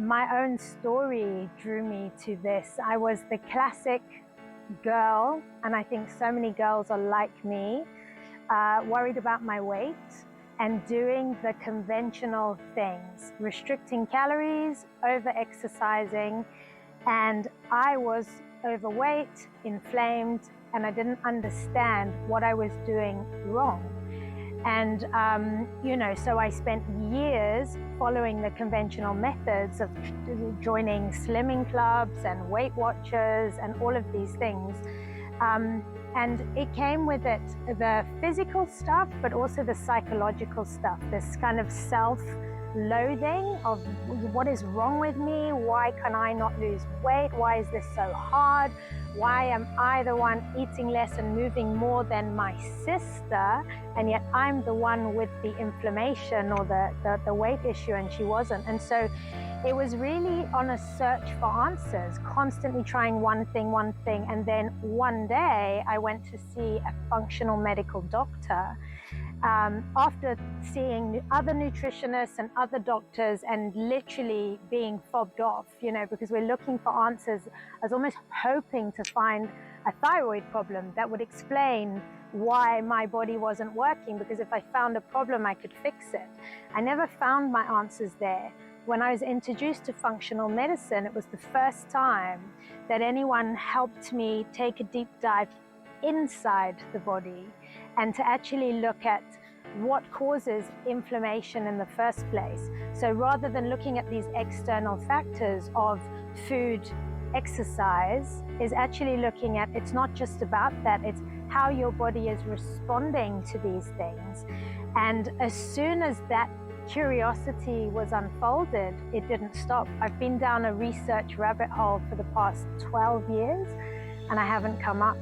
my own story drew me to this. I was the classic girl, and I think so many girls are like me, worried about my weight and doing the conventional things, restricting calories, over-exercising, and I was overweight, inflamed, and I didn't understand what I was doing wrong. And, so I spent years following the conventional methods of joining slimming clubs and Weight Watchers and all of these things. And it came with it the physical stuff, but also the psychological stuff, this kind of self-loathing of what is wrong with me? Why can I not lose weight? Why is this so hard? Why am I the one eating less and moving more than my sister? And yet I'm the one with the inflammation or the weight issue, and she wasn't. And so it was really on a search for answers, constantly trying one thing. And then one day I went to see a functional medical doctor after seeing other nutritionists and other doctors and literally being fobbed off, because we're looking for answers. I was almost hoping to find a thyroid problem that would explain why my body wasn't working, because if I found a problem, I could fix it. I never found my answers there. When I was introduced to functional medicine, it was the first time that anyone helped me take a deep dive inside the body and to actually look at what causes inflammation in the first place. So rather than looking at these external factors of food, exercise, is actually looking at, it's not just about that, it's how your body is responding to these things. And as soon as that curiosity was unfolded, it didn't stop. I've been down a research rabbit hole for the past 12 years and I haven't come up.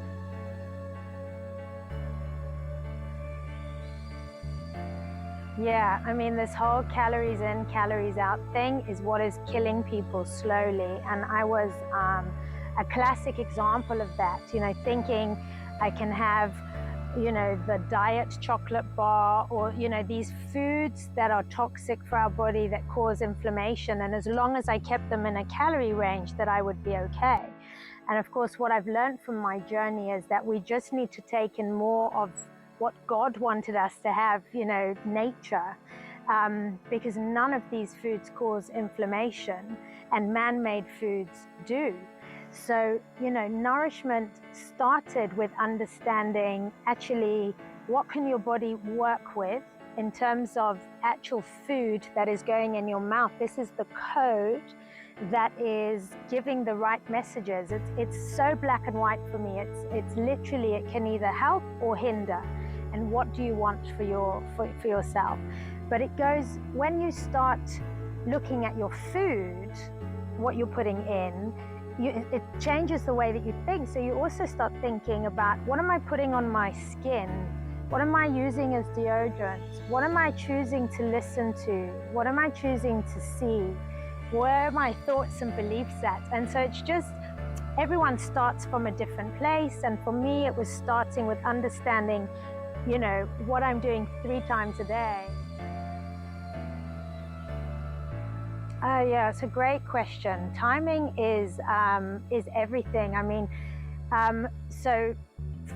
Yeah, I mean, this whole calories in, calories out thing is what is killing people slowly. And I was a classic example of that, thinking I can have the diet chocolate bar or, these foods that are toxic for our body that cause inflammation. And as long as I kept them in a calorie range, that I would be okay. And of course, what I've learned from my journey is that we just need to take in more of what God wanted us to have, nature, because none of these foods cause inflammation and man-made foods do. So, nourishment started with understanding actually what can your body work with in terms of actual food that is going in your mouth. This is the code that is giving the right messages. It's so black and white for me. It's literally, it can either help or hinder. And what do you want for yourself? But it goes, when you start looking at your food, what you're putting in, it changes the way that you think. So you also start thinking about, what am I putting on my skin? What am I using as deodorant? What am I choosing to listen to? What am I choosing to see? Where are my thoughts and beliefs at? And so it's just, everyone starts from a different place. And for me, it was starting with understanding, what I'm doing 3 times a day. Yeah, it's a great question. Timing is everything. I mean, so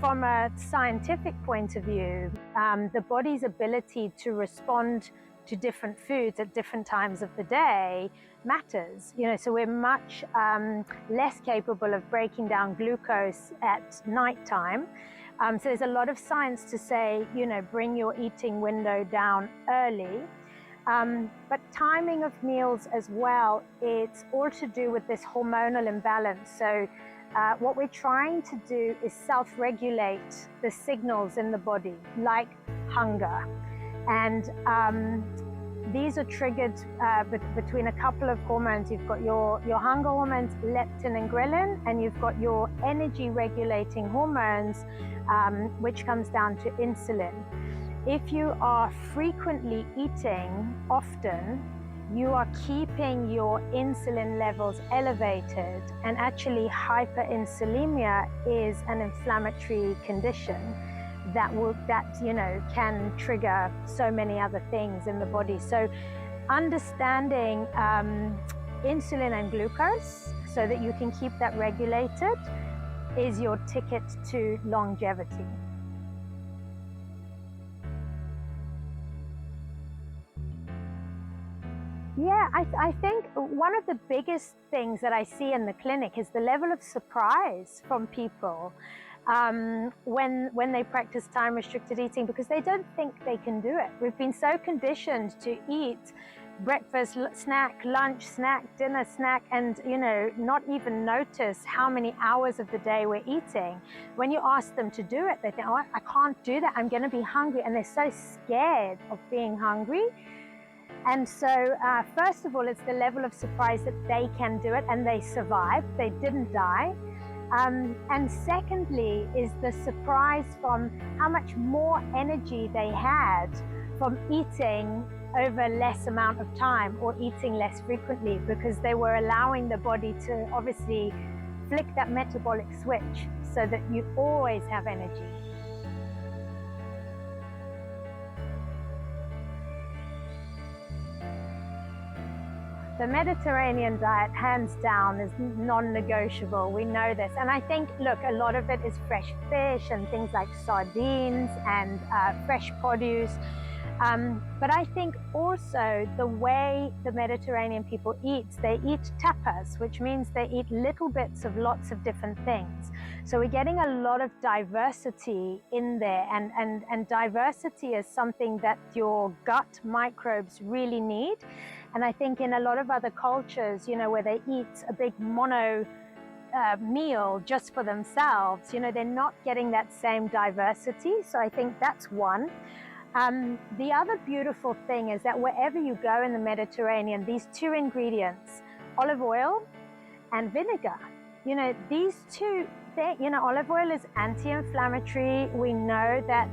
from a scientific point of view, the body's ability to respond to different foods at different times of the day matters. So we're much less capable of breaking down glucose at nighttime. So there's a lot of science to say, bring your eating window down early. But timing of meals as well, it's all to do with this hormonal imbalance. So what we're trying to do is self-regulate the signals in the body, like hunger. And these are triggered between a couple of hormones. You've got your hunger hormones, leptin and ghrelin, and you've got your energy regulating hormones, which comes down to insulin. If you are frequently eating often, you are keeping your insulin levels elevated, and actually hyperinsulinemia is an inflammatory condition that can trigger so many other things in the body. So understanding insulin and glucose so that you can keep that regulated is your ticket to longevity. Yeah, I think one of the biggest things that I see in the clinic is the level of surprise from people when they practice time-restricted eating, because they don't think they can do it. We've been so conditioned to eat breakfast, snack, lunch, snack, dinner, snack, and not even notice how many hours of the day we're eating. When you ask them to do it, they think, oh, I can't do that, I'm going to be hungry, and they're so scared of being hungry. And so first of all, it's the level of surprise that they can do it and they survived, they didn't die. And secondly is the surprise from how much more energy they had from eating over less amount of time or eating less frequently, because they were allowing the body to obviously flick that metabolic switch so that you always have energy. The Mediterranean diet, hands down, is non-negotiable. We know this. And I think, look, a lot of it is fresh fish and things like sardines and fresh produce. But I think also the way the Mediterranean people eat, they eat tapas, which means they eat little bits of lots of different things. So we're getting a lot of diversity in there, and diversity is something that your gut microbes really need. And I think in a lot of other cultures, where they eat a big mono meal just for themselves, they're not getting that same diversity. So I think that's one. The other beautiful thing is that wherever you go in the Mediterranean, these two ingredients, olive oil and vinegar, these two things, olive oil is anti-inflammatory. We know that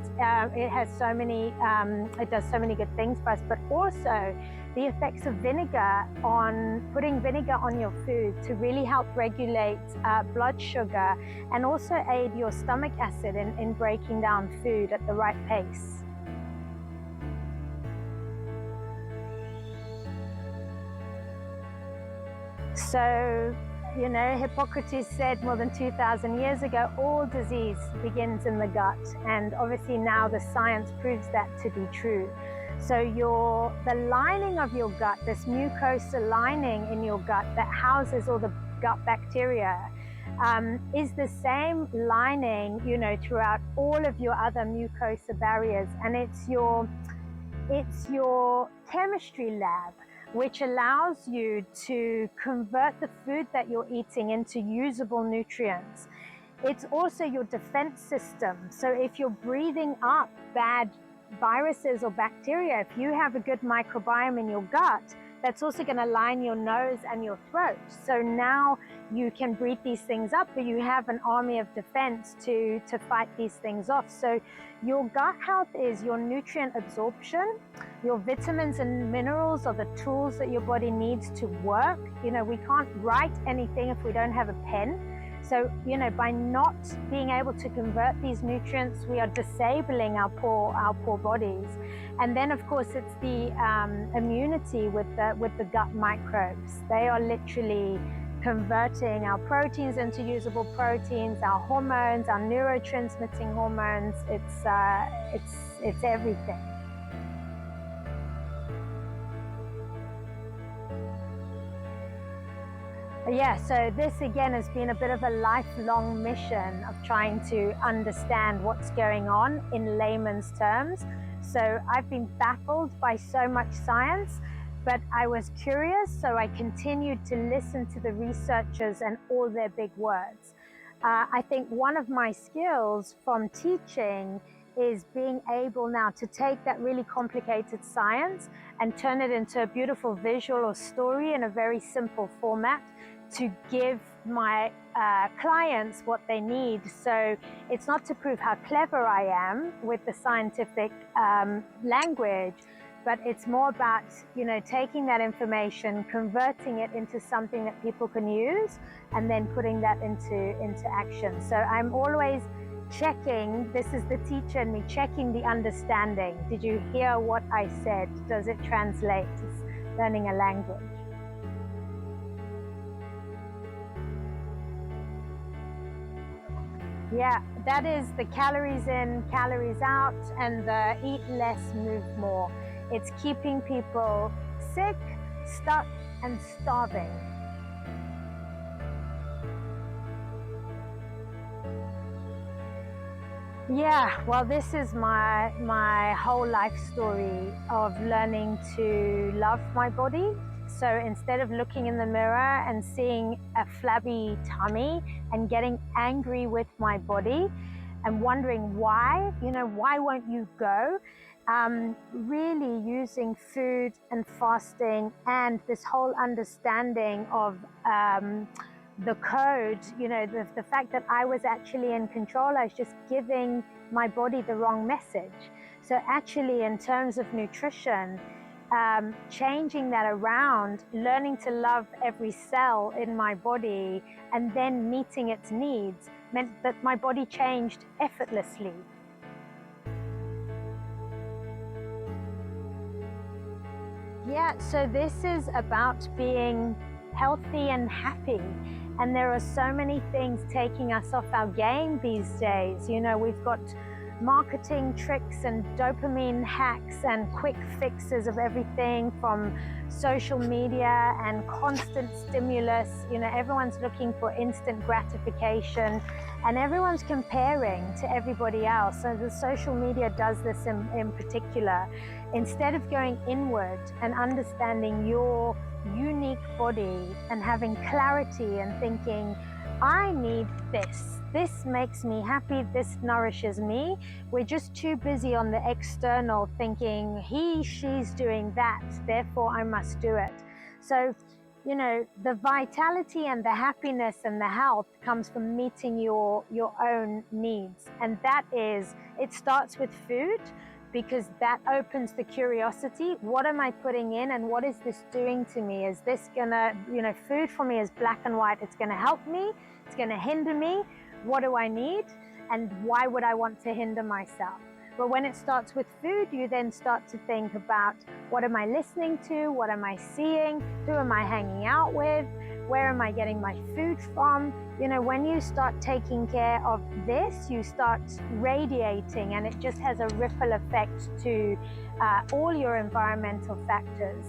it has so many, it does so many good things for us, but also the effects of vinegar on putting vinegar on your food to really help regulate blood sugar and also aid your stomach acid in breaking down food at the right pace. So, Hippocrates said more than 2,000 years ago, all disease begins in the gut. And obviously now the science proves that to be true. So the lining of your gut, this mucosal lining in your gut that houses all the gut bacteria, is the same lining, throughout all of your other mucosal barriers. And it's your chemistry lab, which allows you to convert the food that you're eating into usable nutrients. It's also your defense system. So if you're breathing up bad viruses or bacteria, if you have a good microbiome in your gut, that's also going to line your nose and your throat. So now you can breathe these things up, but you have an army of defense to fight these things off. So your gut health is your nutrient absorption. Your vitamins and minerals are the tools that your body needs to work. We can't write anything if we don't have a pen. So, by not being able to convert these nutrients, we are disabling our poor bodies. And then, of course, it's the immunity with the gut microbes. They are literally converting our proteins into usable proteins, our hormones, our neurotransmitting hormones. It's everything. Yeah, so this again has been a bit of a lifelong mission of trying to understand what's going on in layman's terms. So I've been baffled by so much science, but I was curious, so I continued to listen to the researchers and all their big words. I think one of my skills from teaching is being able now to take that really complicated science and turn it into a beautiful visual or story in a very simple format to give my clients what they need. So it's not to prove how clever I am with the scientific language, but it's more about, taking that information, converting it into something that people can use, and then putting that into action. So I'm always checking, this is the teacher in me, checking the understanding. Did you hear what I said? Does it translate? It's learning a language. Yeah, that is the calories in, calories out, and the eat less, move more. It's keeping people sick, stuck, and starving. Yeah, well, this is my whole life story of learning to love my body. So instead of looking in the mirror and seeing a flabby tummy and getting angry with my body and wondering why, why won't you go? Really using food and fasting and this whole understanding of the code, the fact that I was actually in control. I was just giving my body the wrong message. So actually, in terms of nutrition, changing that around, learning to love every cell in my body and then meeting its needs meant that my body changed effortlessly. Yeah, so this is about being healthy and happy. And there are so many things taking us off our game these days. We've got marketing tricks and dopamine hacks and quick fixes of everything from social media and constant stimulus. Everyone's looking for instant gratification and everyone's comparing to everybody else. So the social media does this in particular. Instead of going inward and understanding your unique body and having clarity and thinking, I need this. This makes me happy. This nourishes me. We're just too busy on the external thinking she's doing that, therefore I must do it. So, the vitality and the happiness and the health comes from meeting your own needs. And it starts with food, because that opens the curiosity. What am I putting in and what is this doing to me? Is this gonna, food for me is black and white. It's gonna help me, it's gonna hinder me. What do I need? And why would I want to hinder myself? But when it starts with food, you then start to think about, what am I listening to? What am I seeing? Who am I hanging out with? Where am I getting my food from? When you start taking care of this, you start radiating, and it just has a ripple effect to all your environmental factors.